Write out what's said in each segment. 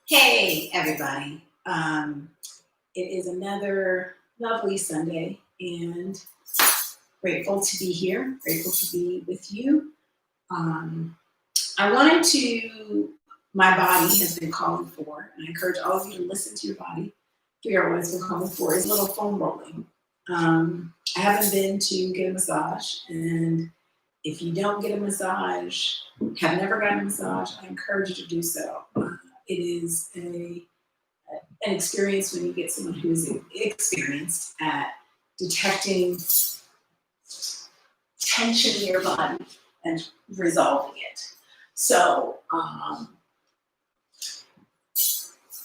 Hey, everybody. It is another lovely Sunday and grateful to be here, grateful to be with you. Um, I wanted to, my body has been calling for, and I encourage all of you to listen to your body, figure out what it's been calling for, is a little foam rolling. I haven't been to get a massage, and if you don't get a massage, have never gotten a massage, I encourage you to do so. It is an experience when you get someone who's experienced at detecting tension in your body and resolving it. So,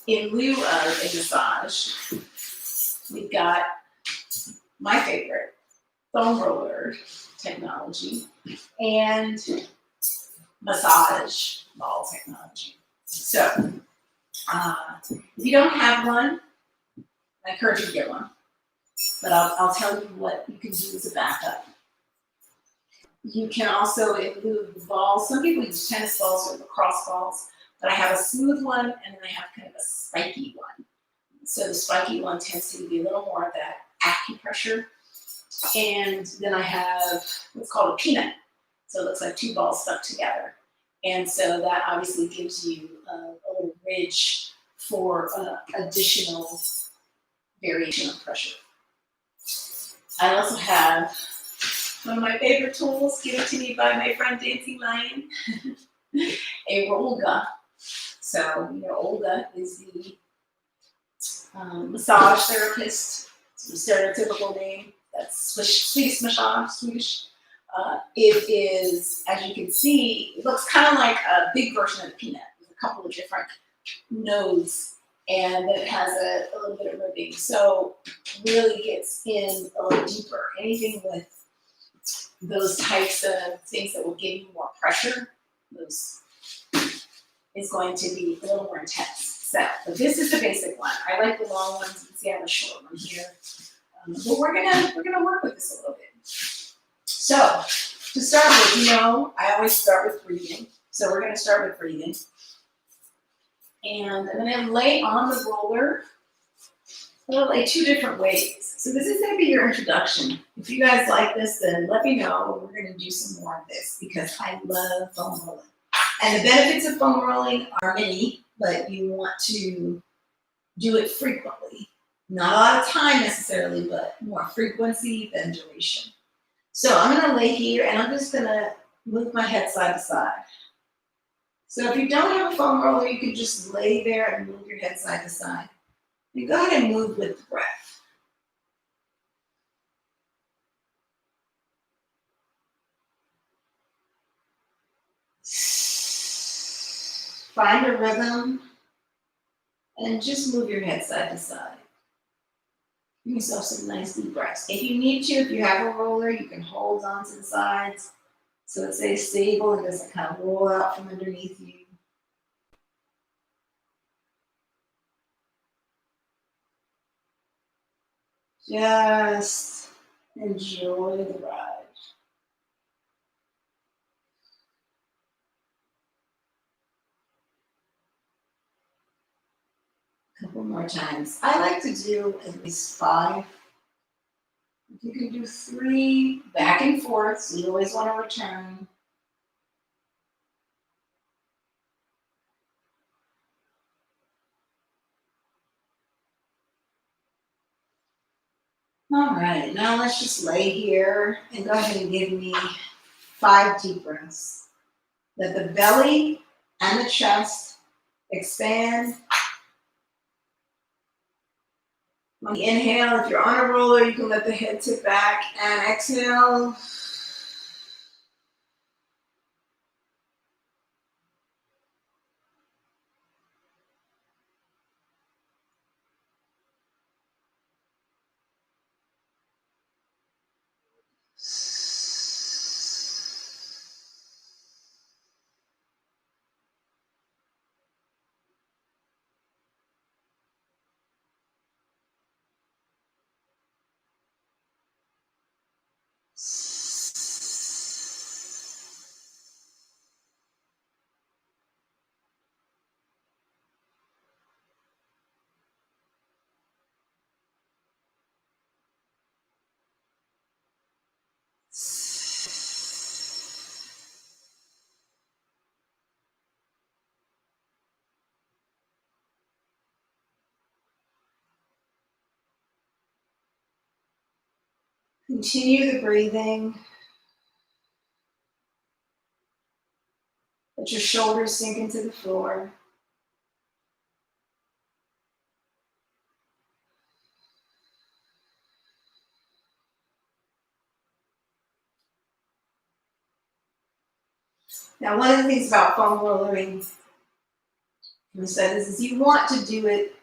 in lieu of a massage, we've got my favorite foam roller technology and massage ball technology. So, if you don't have one, I encourage you to get one. But I'll tell you what you can do as a backup. You can also, in lieu of the balls, some people use tennis balls or lacrosse balls, but I have a smooth one and then I have kind of a spiky one. So the spiky one tends to be a little more of that acupressure. And then I have what's called a peanut. So it looks like two balls stuck together. And so that obviously gives you a little ridge for additional variation of pressure. I also have one of my favorite tools given to me by my friend Dancing Lion, a Olga. So, Olga is the massage therapist. It's a stereotypical name. That's Swedish massage, Swedish. It is, as you can see, it looks kind of like a big version of the peanut with a couple of different nodes, and then it has a little bit of ribbing. So, really gets in a little deeper. Anything with those types of things that will give you more pressure, those is going to be a little more intense. So, but this is the basic one. I like the long ones. You can see I have a short one here. But we're gonna work with this a little bit. So to start with, I always start with breathing. So we're gonna start with breathing. And I'm gonna lay on the roller. I'm gonna lay two different ways. So this is gonna be your introduction. If you guys like this, then let me know. We're gonna do some more of this because I love foam rolling. And the benefits of foam rolling are many, but you want to do it frequently. Not a lot of time necessarily, but more frequency than duration. So I'm gonna lay here and I'm just gonna move my head side to side. So if you don't have a foam roller, you can just lay there and move your head side to side. And go ahead and move with the breath. Find a rhythm and just move your head side to side. Give yourself some nice deep breaths. If you need to, if you have a roller, you can hold on to the sides so it stays stable and doesn't kind of roll out from underneath you. Just enjoy the ride. A couple more times. I like to do at least 5. If you can do 3 back and forth, so you always want to return. All right, now let's just lay here and go ahead and give me 5 deep breaths. Let the belly and the chest expand. On the inhale, if you're on a roller, you can let the head tip back and exhale. Continue the breathing. Let your shoulders sink into the floor. Now, one of the things about foam rollering, we said this, is you want to do it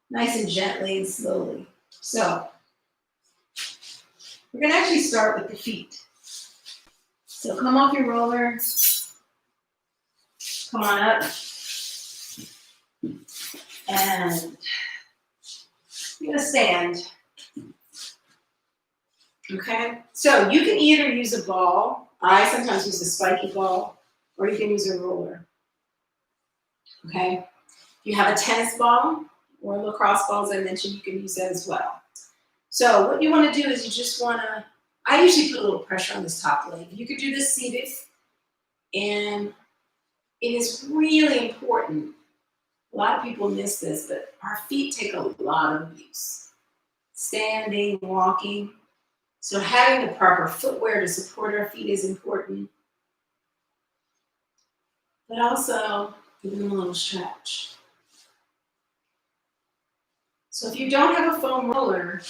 nice and gently and slowly. So we're going to actually start with the feet. So come off your roller, come on up, and you're going to stand. Okay? So you can either use a ball. I sometimes use a spiky ball, or you can use a roller. Okay? If you have a tennis ball or a lacrosse ball, as I mentioned, you can use that as well. So what you want to do is you just want to, I usually put a little pressure on this top leg. You could do this seated, and it is really important. A lot of people miss this, but our feet take a lot of abuse. Standing, walking. So having the proper footwear to support our feet is important. But also, give them a little stretch. So if you don't have a foam roller,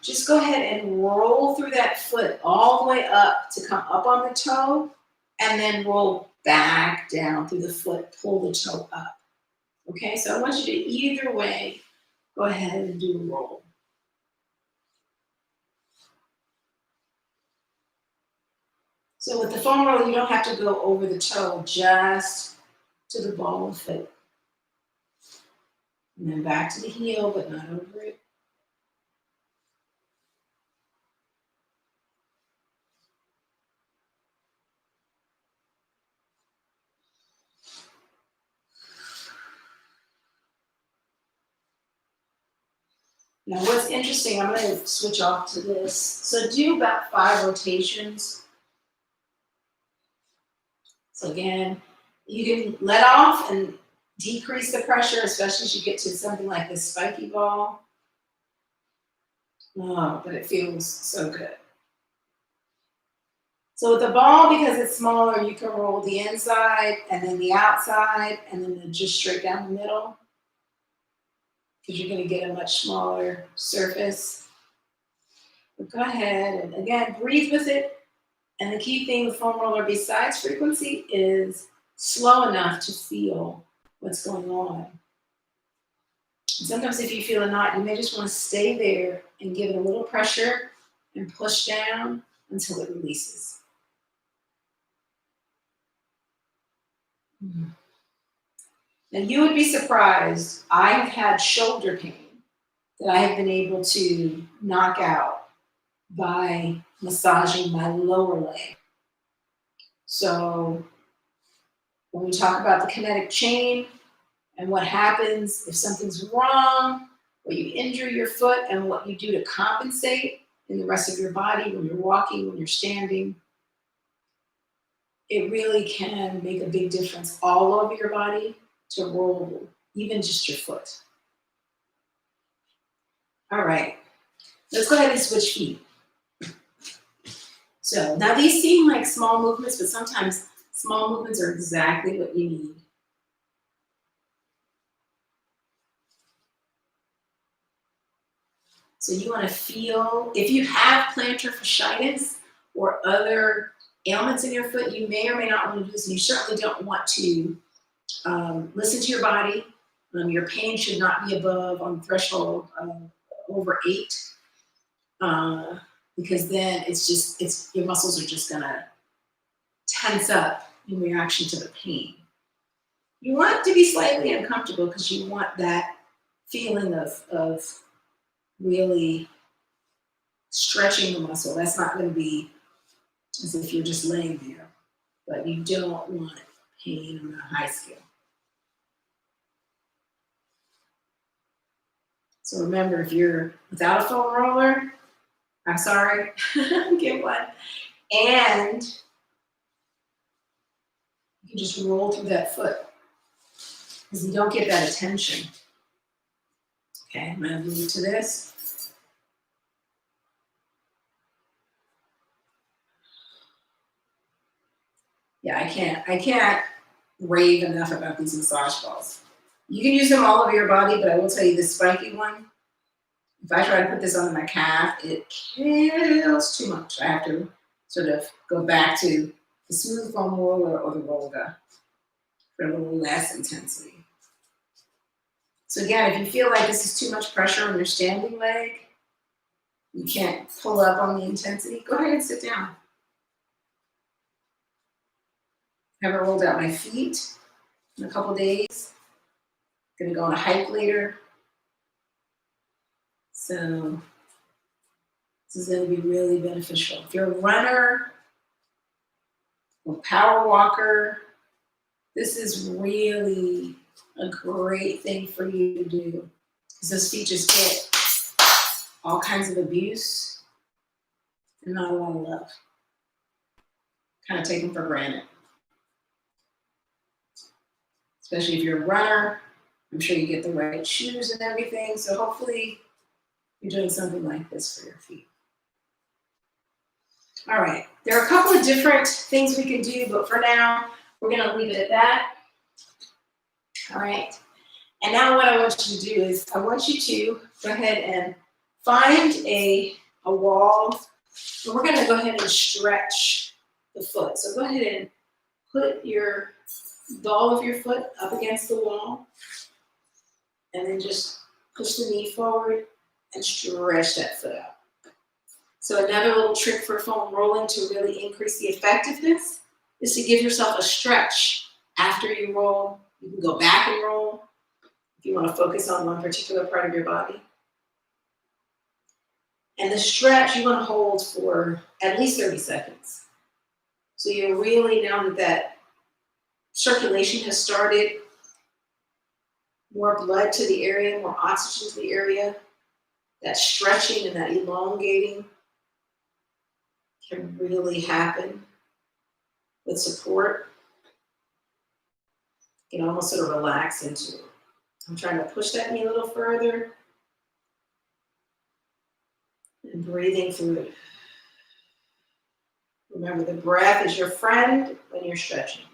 just go ahead and roll through that foot all the way up to come up on the toe, and then roll back down through the foot, pull the toe up. Okay, so I want you to either way, go ahead and do a roll. So with the foam roller, you don't have to go over the toe, just to the ball of the foot. And then back to the heel, but not over it. Now what's interesting, I'm going to switch off to this. So do about 5 rotations. So again, you can let off and decrease the pressure, especially as you get to something like this spiky ball. Oh, but it feels so good. So with the ball, because it's smaller, you can roll the inside and then the outside and then just straight down the middle, because you're going to get a much smaller surface. But go ahead and again, breathe with it. And the key thing with foam roller, besides frequency, is slow enough to feel what's going on. And sometimes if you feel a knot, you may just want to stay there and give it a little pressure and push down until it releases. Now you would be surprised, I have had shoulder pain that I have been able to knock out by massaging my lower leg. So when we talk about the kinetic chain and what happens if something's wrong, or you injure your foot, and what you do to compensate in the rest of your body when you're walking, when you're standing, it really can make a big difference all over your body to roll, even just your foot. All right, let's go ahead and switch feet. So now these seem like small movements, but sometimes small movements are exactly what you need. So you want to feel, if you have plantar fasciitis or other ailments in your foot, you may or may not want to do this, and you certainly don't want to listen to your body. Your pain should not be above on the threshold over 8, because then your muscles are just gonna tense up in reaction to the pain. You want it to be slightly uncomfortable because you want that feeling of really stretching the muscle. That's not going to be as if you're just laying there, but you don't want pain on a high scale. So remember, if you're without a foam roller, I'm sorry, get one. And you can just roll through that foot because you don't get that attention. Okay, I'm going to move to this. Yeah, I can't rave enough about these massage balls. You can use them all over your body, but I will tell you this spiky one, if I try to put this under my calf, it kills too much. I have to sort of go back to the smooth foam roller or the roller for a little less intensity. So again, if you feel like this is too much pressure on your standing leg, you can't pull up on the intensity, go ahead and sit down. Haven't rolled out my feet in a couple days. Gonna go on a hike later. So this is gonna be really beneficial. If you're a runner or power walker, this is really a great thing for you to do. Because those feet just get all kinds of abuse and not a lot of love. Kind of take them for granted. Especially if you're a runner, I'm sure you get the right shoes and everything. So hopefully you're doing something like this for your feet. All right, there are a couple of different things we can do, but for now, we're gonna leave it at that. All right, and now what I want you to do is I want you to go ahead and find a wall, and we're gonna go ahead and stretch the foot. So go ahead and put the ball of your foot up against the wall, and then just push the knee forward and stretch that foot out. So another little trick for foam rolling to really increase the effectiveness is to give yourself a stretch after you roll. You can go back and roll if you want to focus on one particular part of your body. And the stretch you want to hold for at least 30 seconds. So you really know that circulation has started, more blood to the area, more oxygen to the area. That stretching and that elongating can really happen with support. You can almost sort of relax into it. I'm trying to push that knee a little further and breathing through it. Remember, the breath is your friend when you're stretching.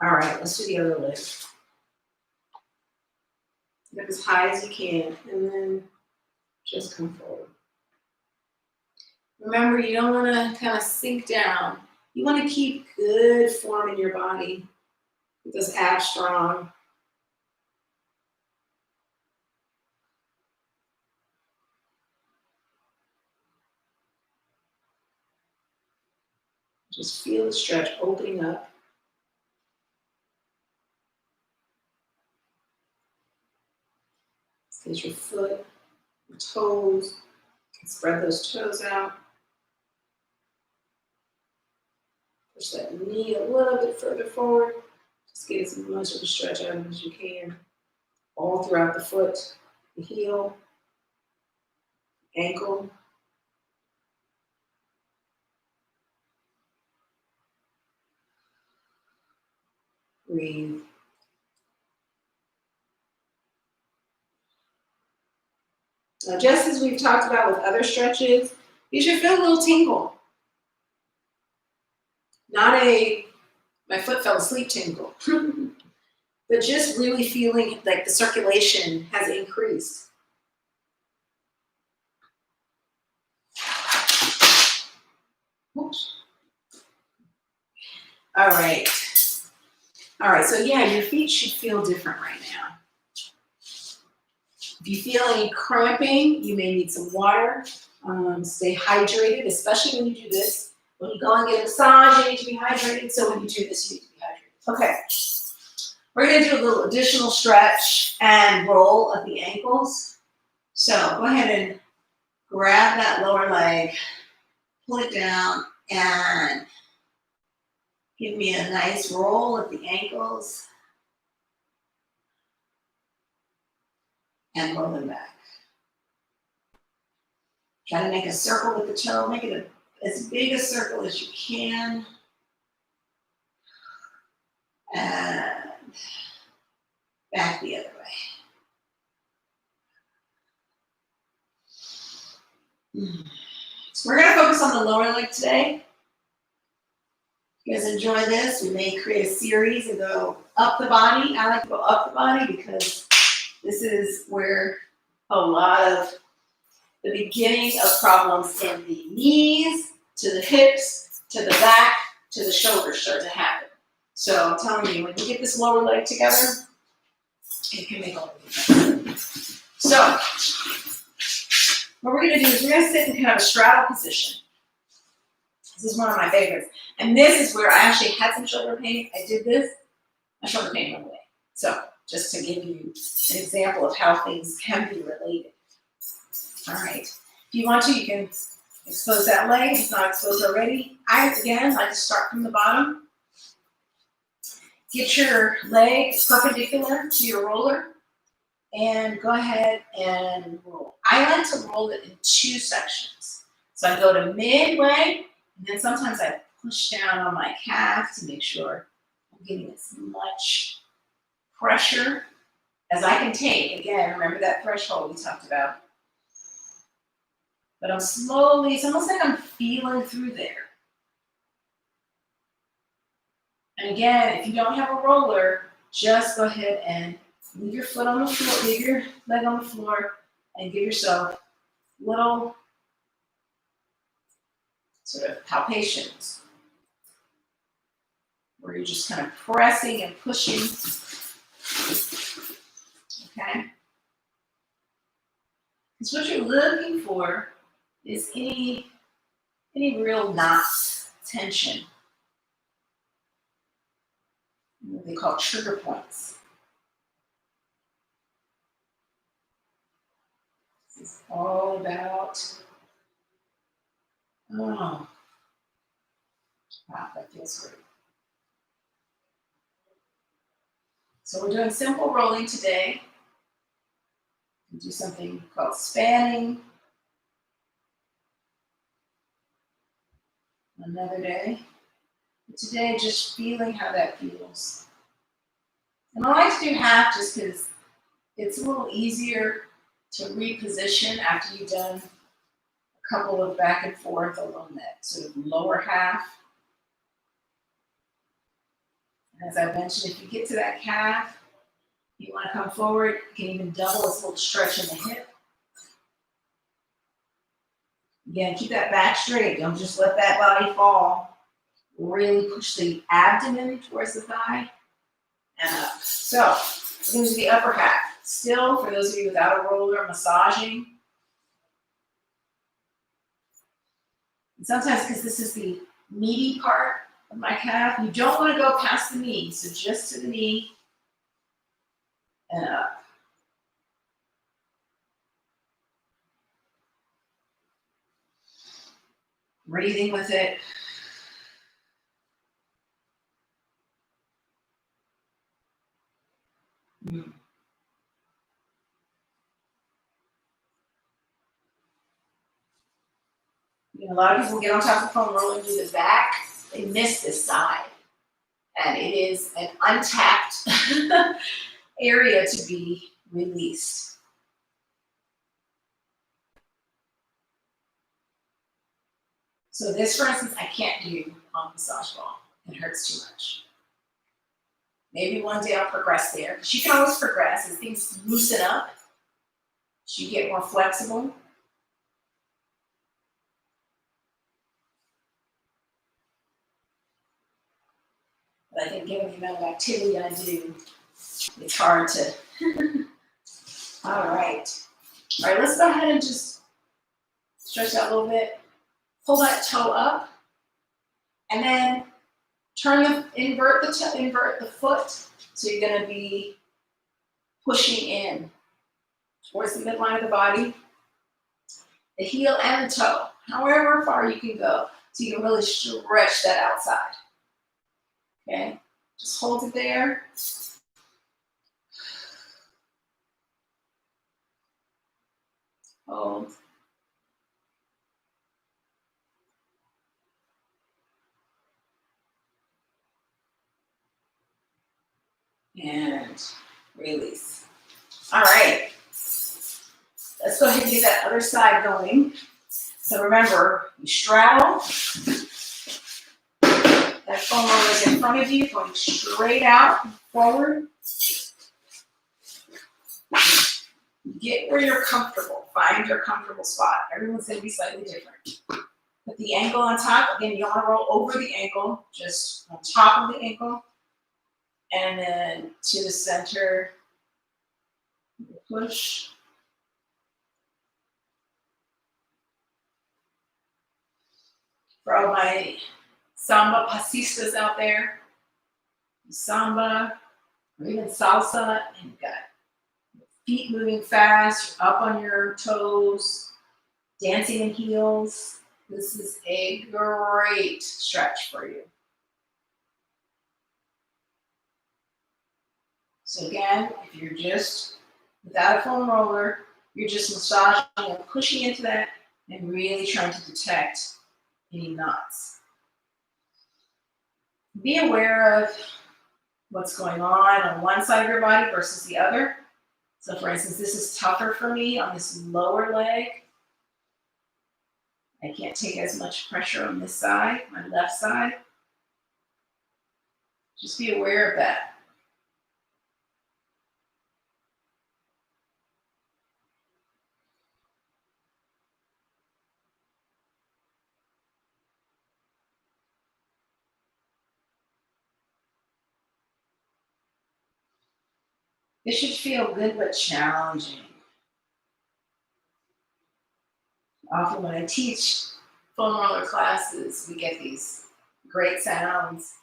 All right, let's do the other leg. Get as high as you can, and then just come forward. Remember, you don't want to kind of sink down. You want to keep good form in your body. Keep those abs strong. Just feel the stretch opening up. Get your foot, your toes. Spread those toes out. Push that knee a little bit further forward. Just get as much of a stretch out as you can. All throughout the foot, the heel, ankle. Breathe. Now, just as we've talked about with other stretches, you should feel a little tingle. Not a, my foot fell asleep tingle, but just really feeling like the circulation has increased. Oops. All right. All right, so yeah, your feet should feel different right now. If you feel any cramping, you may need some water. Stay hydrated, especially when you do this. When you go and get a massage, you need to be hydrated. So when you do this, you need to be hydrated. Okay. We're going to do a little additional stretch and roll of the ankles. So go ahead and grab that lower leg, pull it down, and give me a nice roll of the ankles. And roll them back. Try to make a circle with the toe. Make it as big a circle as you can. And back the other way. So we're going to focus on the lower leg today. You guys enjoy this? We may create a series and go up the body. I like to go up the body because this is where a lot of the beginning of problems in the knees, to the hips, to the back, to the shoulders start to happen. So I'm telling you, when you get this lower leg together, it can make all the difference. So what we're gonna do is we're gonna sit in kind of a straddle position. This is one of my favorites. And this is where I actually had some shoulder pain. I did this, my shoulder pain went away. So just to give you an example of how things can be related. All right, if you want to, you can expose that leg. If it's not exposed already. I, again, like to start from the bottom. Get your leg perpendicular to your roller and go ahead and roll. I like to roll it in two sections. So I go to midway, and then sometimes I push down on my calf to make sure I'm getting as much pressure as I can take. Again, remember that threshold we talked about. But I'm slowly, it's almost like I'm feeling through there. And again, if you don't have a roller, just go ahead and leave your foot on the floor, leave your leg on the floor, and give yourself little sort of palpations where you're just kind of pressing and pushing. Okay? Because what you're looking for is any real knots, tension. What they call trigger points. This is all about, oh, wow, that feels great. So we're doing simple rolling today. We do something called spanning. Another day. But today, just feeling how that feels. And I like to do half just because it's a little easier to reposition after you've done a couple of back and forth along that sort of lower half. And as I mentioned, if you get to that calf, you want to come forward, you can even double this little stretch in the hip. Again, keep that back straight. Don't just let that body fall. Really push the abdomen towards the thigh and up. So we're going to do the upper half. Still, for those of you without a roller, massaging. And sometimes, because this is the meaty part of my calf, you don't want to go past the knee. So just to the knee and up. Breathing with it. Mm. You know, a lot of people get on top of the phone rolling to the back. They miss this side. And it is an untapped area to be released. So this, for instance, I can't do on the massage ball. It hurts too much. Maybe one day I'll progress there. Because you can always progress as things loosen up. So you get more flexible. But I think given the amount of activity I do, it's hard to. All right. All right, let's go ahead and just stretch out a little bit. Pull that toe up. And then invert the foot. So you're going to be pushing in towards the midline of the body. The heel and the toe, however far you can go. So you can really stretch that outside. Okay, just hold it there. Hold. And release. All right. Let's go ahead and get that other side going. So remember, you straddle that phone front of you, going straight out, forward. Get where you're comfortable. Find your comfortable spot. Everyone's going to be slightly different. Put the ankle on top. Again, you don't want to roll over the ankle, just on top of the ankle. And then to the center, push. For all my samba pasistas out there, samba, or even salsa, and you've got feet moving fast, up on your toes, dancing in heels. This is a great stretch for you. So again, if you're just without a foam roller, you're just massaging and pushing into that and really trying to detect any knots. Be aware of what's going on one side of your body versus the other. So for instance, this is tougher for me on this lower leg. I can't take as much pressure on this side, my left side. Just be aware of that. This should feel good but challenging. Often when I teach foam roller classes, we get these great sounds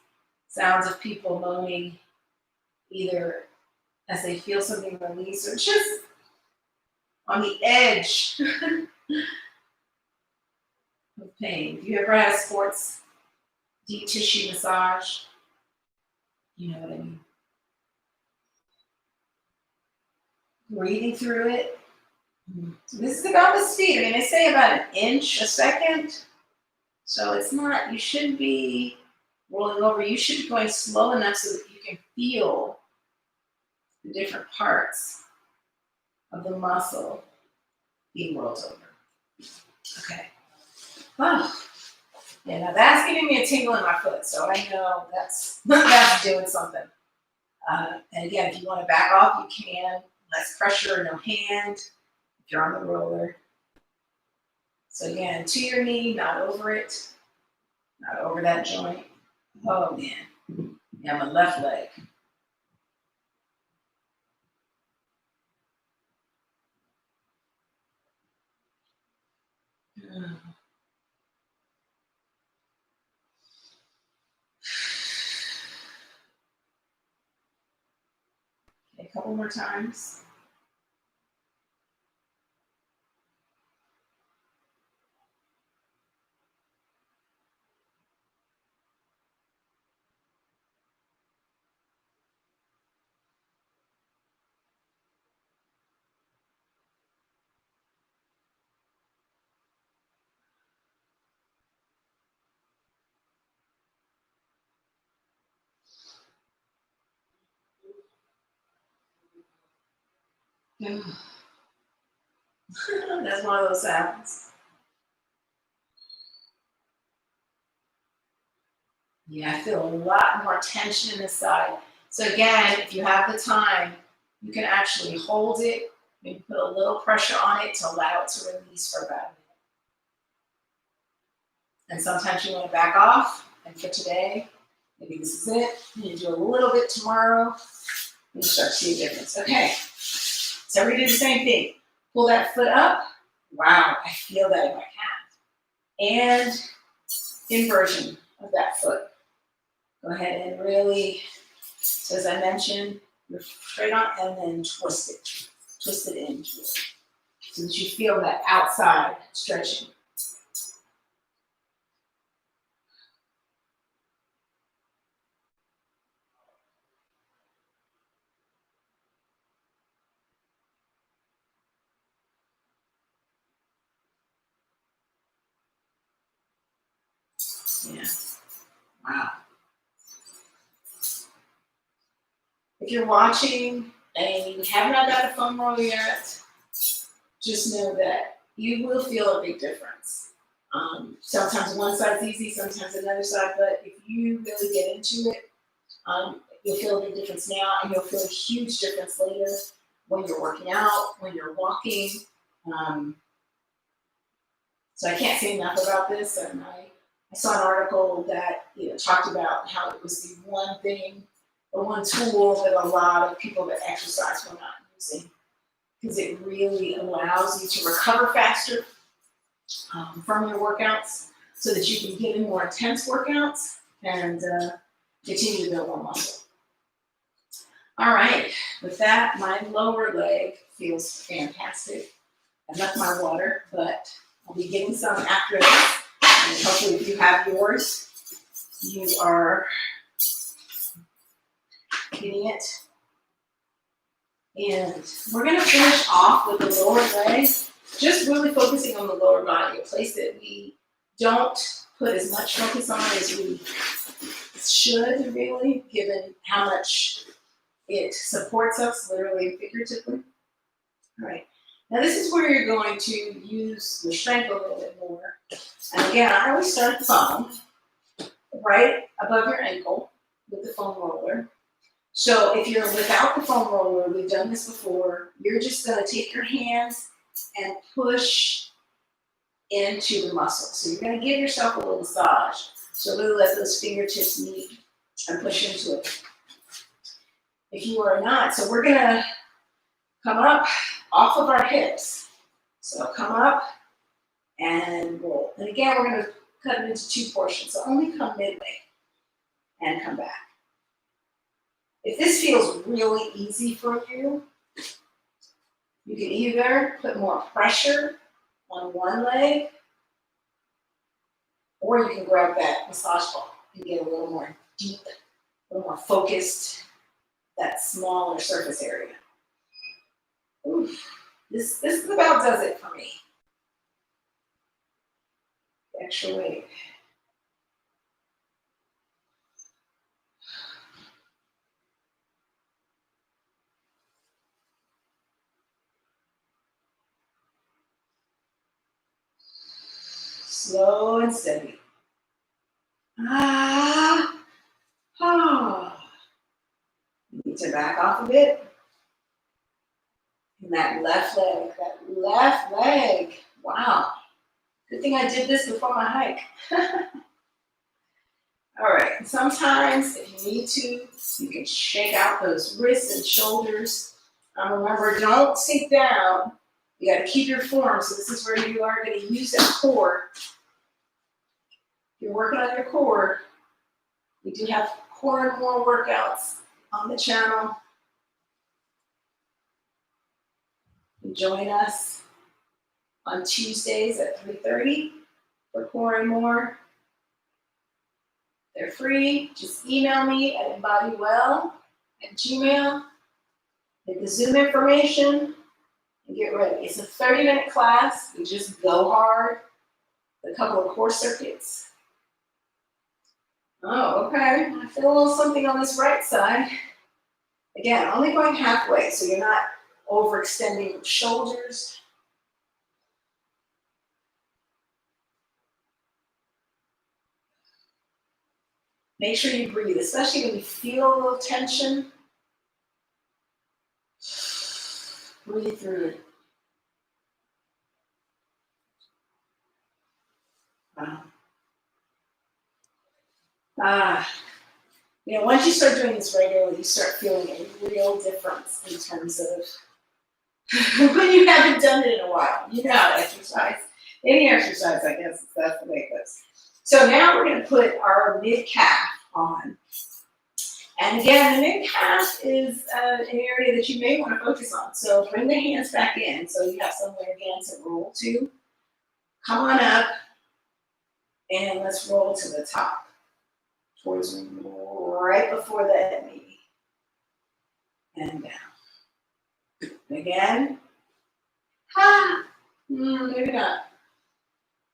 of people moaning either as they feel something release or just on the edge of pain. If you ever had a sports deep tissue massage, you know what I mean. Breathing through it. This is about the speed. I mean, they say about an inch a second. So it's not, you shouldn't be rolling over. You should be going slow enough so that you can feel the different parts of the muscle being rolled over. Okay. Oh. Yeah, now that's giving me a tingle in my foot, so I know that's doing something. And again, if you want to back off, you can. Less pressure, no hand, if you're on the roller. So again, to your knee, not over it, not over that joint. Oh man, yeah, my left leg. Okay, a couple more times. That's one of those sounds. Yeah, I feel a lot more tension in the side. So again, if you have the time, you can actually hold it, maybe put a little pressure on it to allow it to release for about a minute. And sometimes you want to back off, and for today, maybe this is it. You do a little bit tomorrow, and you start to see a difference. Okay, so we do the same thing. Pull that foot up. Wow, I feel that in my calf. And inversion of that foot. Go ahead and really, so as I mentioned, you're straight on and then twist it in, so that you feel that outside stretching. Yeah. Wow. If you're watching and you have not got a foam roller yet, just know that you will feel a big difference. Sometimes one side's easy, sometimes another side, but if you really get into it, You'll feel the difference now, and you'll feel a huge difference later when you're working out, when you're walking. So I can't say enough about this, and I saw an article that talked about how it was the one thing, the one tool that a lot of people that exercise were not using, because it really allows you to recover faster from your workouts, so that you can get in more intense workouts and continue to build more muscle. All right, with that, my lower leg feels fantastic. I left my water, but I'll be getting some after this. And hopefully, if you have yours, you are getting it. And we're going to finish off with the lower leg, just really focusing on the lower body, a place that we don't put as much focus on as we should, really, given how much it supports us, literally and figuratively. All right. Now this is where you're going to use your strength a little bit more. And again, I always start the foam right above your ankle with the foam roller. So if you're without the foam roller, we've done this before, you're just going to take your hands and push into the muscle. So you're going to give yourself a little massage. So really let those fingertips meet and push into it. If you are not, so we're going to come up off of our hips. So come up and roll. And again, we're going to cut it into two portions. So only come midway and come back. If this feels really easy for you, you can either put more pressure on one leg, or you can grab that massage ball and get a little more deep, a little more focused, that smaller surface area. Oof. This about does it for me. Extra weight. Slow and steady. You need to back off a bit. And that left leg. Wow. Good thing I did this before my hike. All right, sometimes if you need to, you can shake out those wrists and shoulders. Remember, don't sink down. You got to keep your form. So this is where you are going to use that core. You're working on your core. We do have core and more workouts on the channel. Join us on Tuesdays at 3:30 for core and more. They're free. Just email me at embodywell@gmail.com. Get the Zoom information and get ready. It's a 30-minute class. We just go hard. A couple of core circuits. Oh, okay. I feel a little something on this right side. Again, only going halfway, so you're not overextending your shoulders. Make sure you breathe, especially when you feel a little tension. Breathe through it. Wow. Once you start doing this regularly, you start feeling a real difference in terms of when you haven't done it in a while. You know how to exercise. Any exercise, I guess, that's the way it goes. So now we're going to put our mid-calf on. And again, the mid-calf is an area that you may want to focus on. So bring the hands back in so you have somewhere again to roll to. Come on up and let's roll to the top. Towards right before the knee. And down. Again. Maybe not.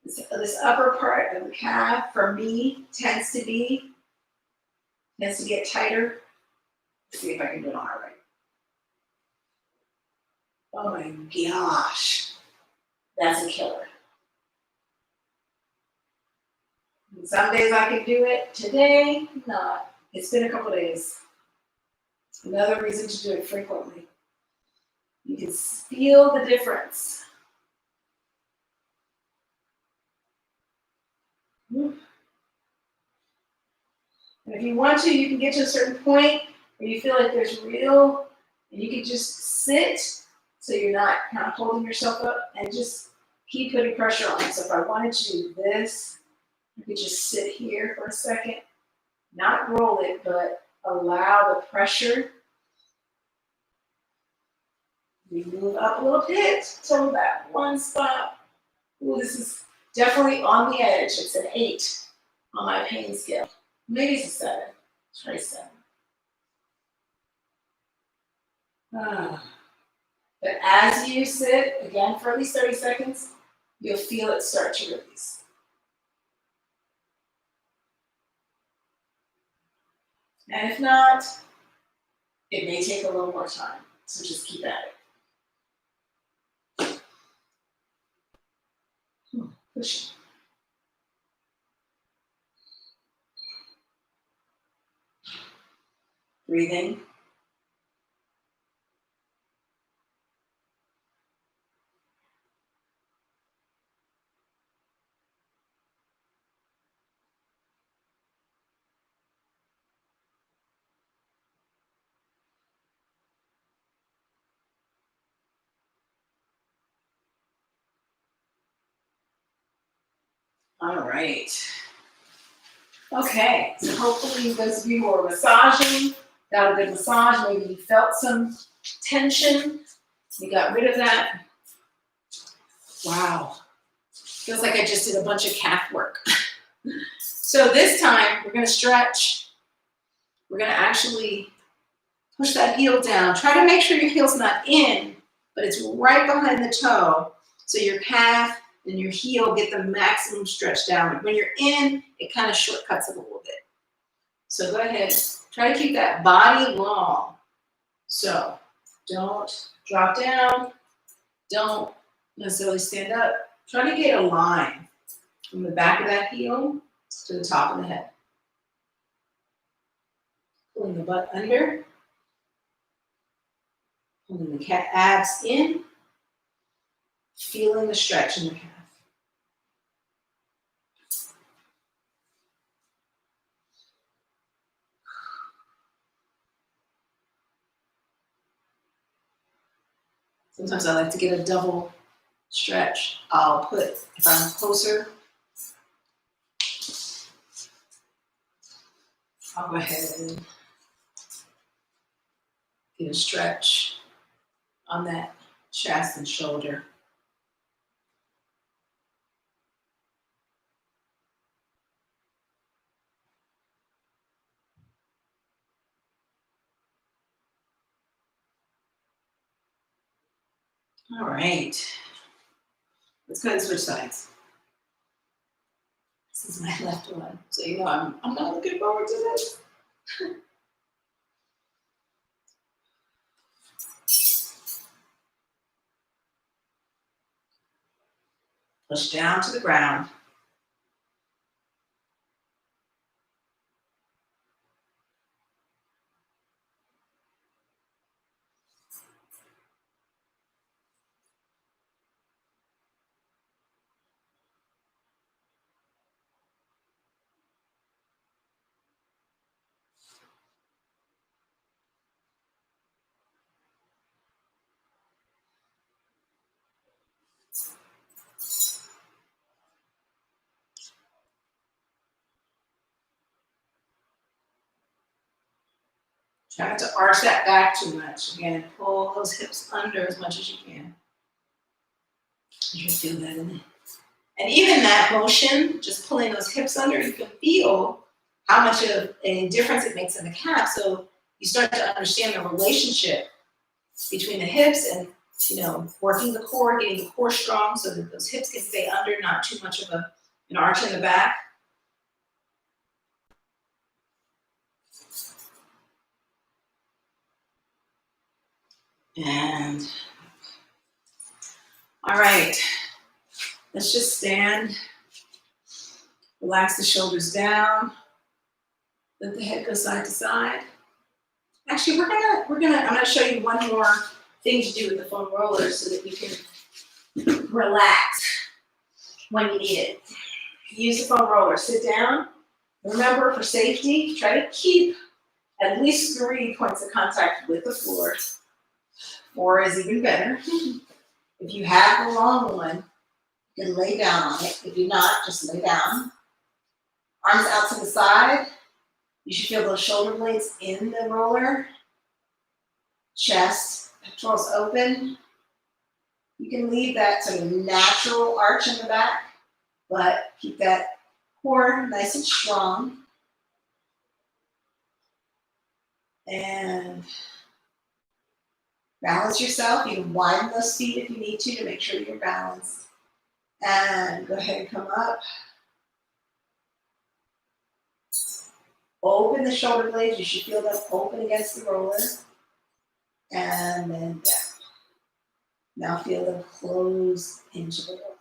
This upper part of the calf, for me, tends to get tighter. Let's see if I can do it all right. Oh my gosh. That's a killer. And some days I can do it. Today, not. It's been a couple days. Another reason to do it frequently. You can feel the difference. And if you want to, you can get to a certain point where you feel like there's real, and you can just sit so you're not kind of holding yourself up and just keep putting pressure on. So if I wanted to do this, you could just sit here for a second, not roll it, but allow the pressure. We move up a little bit to that one spot. Ooh, this is definitely on the edge. It's an 8 on my pain scale. Maybe it's a 7. Try 7. But as you sit, again, for at least 30 seconds, you'll feel it start to release. And if not, it may take a little more time. So just keep at it. Push it. Breathing. All right. Okay, so hopefully those of you who are massaging got a good massage. Maybe you felt some tension. You got rid of that. Wow. Feels like I just did a bunch of calf work. So this time we're going to stretch. We're going to actually push that heel down. Try to make sure your heel's not in, but it's right behind the toe. So your calf and your heel get the maximum stretch down. When you're in, it kind of shortcuts it a little bit. So go ahead, try to keep that body long. So don't drop down, don't necessarily stand up. Try to get a line from the back of that heel to the top of the head. Pulling the butt under, pulling the abs in, feeling the stretch in the calf. Sometimes I like to get a double stretch. I'll put, if I'm closer, I'll go ahead and get a stretch on that chest and shoulder. All right. Let's go ahead and switch sides. This is my left one. So you know I'm not looking forward to this. Push down to the ground. Try not to arch that back too much. Again, pull those hips under as much as you can. You can feel that in it. And even that motion, just pulling those hips under, you can feel how much of a difference it makes in the calf. So you start to understand the relationship between the hips and, you know, working the core, getting the core strong so that those hips can stay under, not too much of an arch in the back. And all right, let's just stand, relax the shoulders down. Let the head go side to side. Actually, I'm gonna show you one more thing to do with the foam roller so that you can relax when you need it. Use the foam roller. Sit down. Remember, for safety, try to keep at least 3 points of contact with the floor. 4 is even better. If you have the long one, you can lay down on it. If you're not, just lay down. Arms out to the side. You should feel those shoulder blades in the roller. Chest, pectorals open. You can leave that sort of natural arch in the back, but keep that core nice and strong. And balance yourself. You can widen those feet if you need to make sure you're balanced. And go ahead and come up. Open the shoulder blades. You should feel them open against the roller. And then down. Now feel them close into the roller.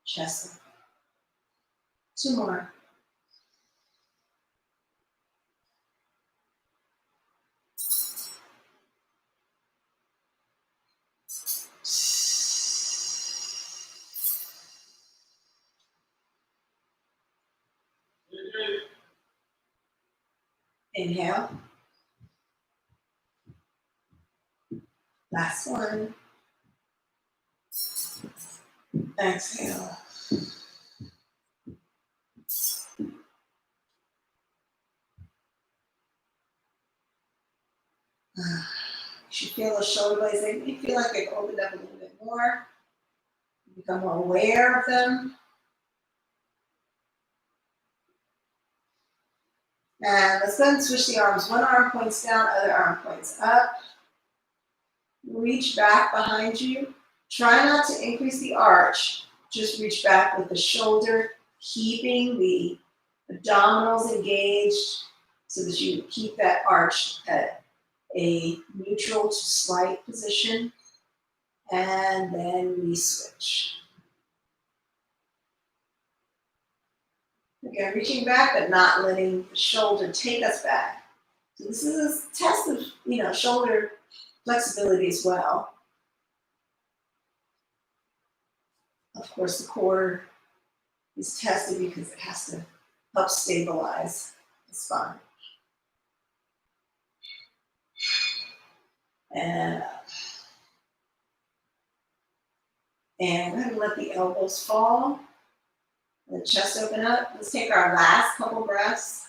Chest up. 2 more. Inhale. Last one. Exhale. You should feel those shoulder blades. They may feel like they've opened up a little bit more. Become more aware of them. And let's go and switch the arms. One arm points down, other arm points up. Reach back behind you. Try not to increase the arch. Just reach back with the shoulder, keeping the abdominals engaged so that you keep that arch at a neutral to slight position. And then we switch. Again, reaching back, but not letting the shoulder take us back. So this is a test of, shoulder flexibility as well. Of course, the core is tested because it has to help stabilize the spine. And up. And we're going to let the elbows fall. The chest open up. Let's take our last couple breaths.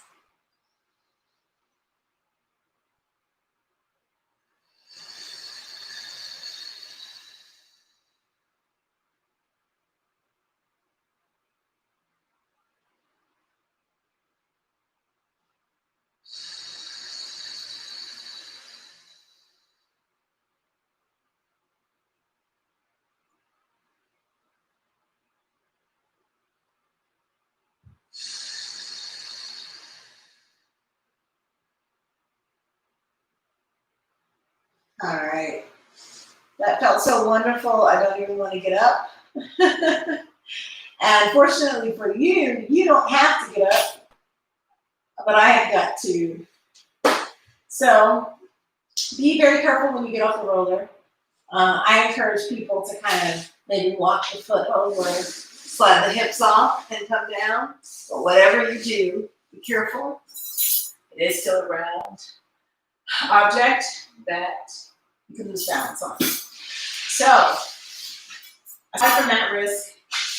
All right. That felt so wonderful, I don't even want to get up. And fortunately for you, you don't have to get up, but I have got to. So be very careful when you get off the roller. I encourage people to kind of maybe walk the foot over, slide the hips off and come down. But whatever you do, be careful. It is still a round object that you can lose balance on. So, aside from that risk,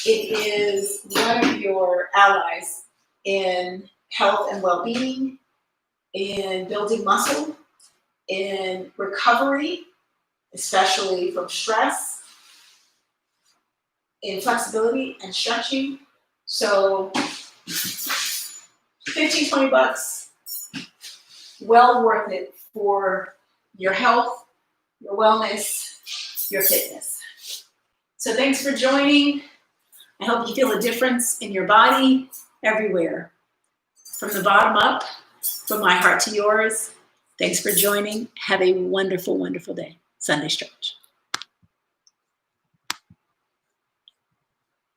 it is one of your allies in health and well-being, in building muscle, in recovery, especially from stress, in flexibility and stretching. So, 15, 20 bucks, well worth it for your health, your wellness, your fitness. So thanks for joining. I hope you feel a difference in your body everywhere. From the bottom up, from my heart to yours. Thanks for joining. Have a wonderful, wonderful day. Sunday Stretch.